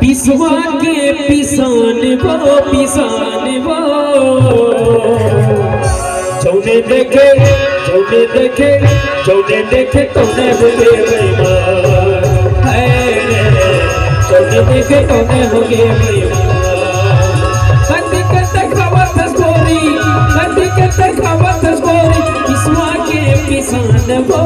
पिसवा के पिसान वो जौने देखे तौने होगे बेईमान है रे जौने देखे तौने होगे बेईमान कदी के देखावत स्टोरी पिसवा के पिसान वो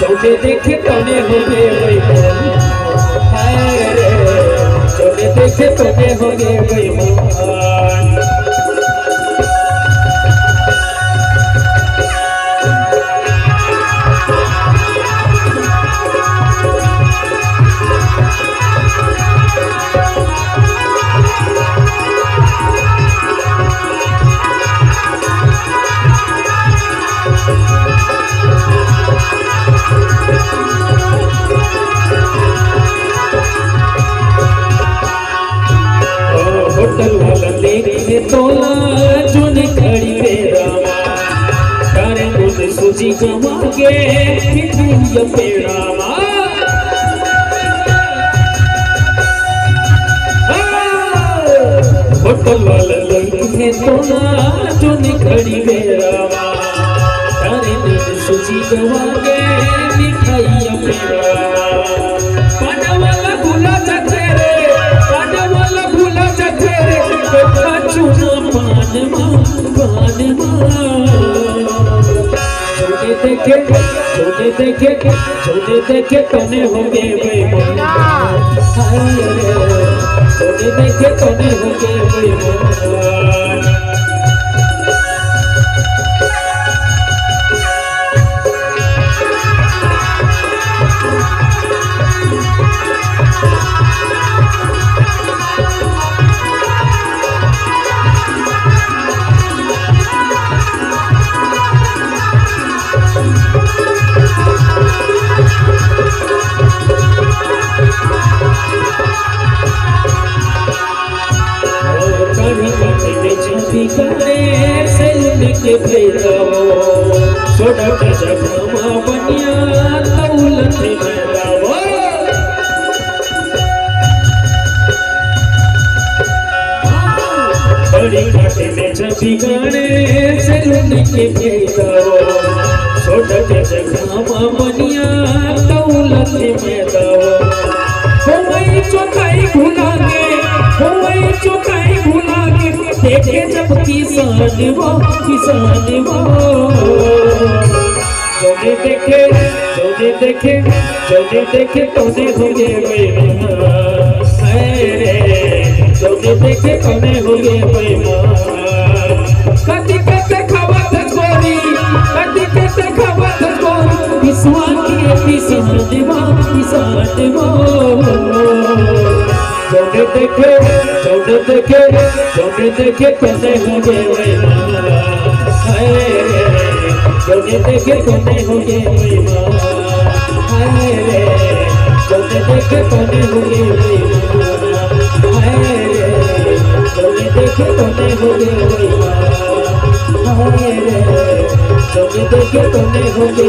जौने देखे तौने होगे बेईमान है रे जौने देखे तौने होगे बेईमान तोला जुन खड़ी पेरामा करे मुझे सूजी गवा के फिर पेरामा होटल वाला लड़की तोला जुन खड़ी पेरामा करे मुझे सूजी गवा के मिठाई पेरामा पाना वाला भूला जाते रे चुना पान छोटे देखे तने होगे बेईमान छोटे देखे तने होगे बेईमान के भेदावो छोड़ा के जगमा बनिया दौलत भेदावो बड़ी घाटे में छपी गाने से लुन के भेदावो छोड़ा के जगमा बनिया दौलत भेदावो हो वही चौकाई भुला के देखे जब किसान वो जोने देखे तोने होगे बेईमान है रे जोने देखे तोने होगे बेईमान कदी के देखावत गोरी पिसवा के पिसान वो जोने देखे तोने होगे बेईमान है रे जोने देखे तोने होगे बेईमान है रे जोने देखे तोने होगे बेईमान है रे जोने देखे तोने होगे बेईमान है रे जोने देखे तोने होगे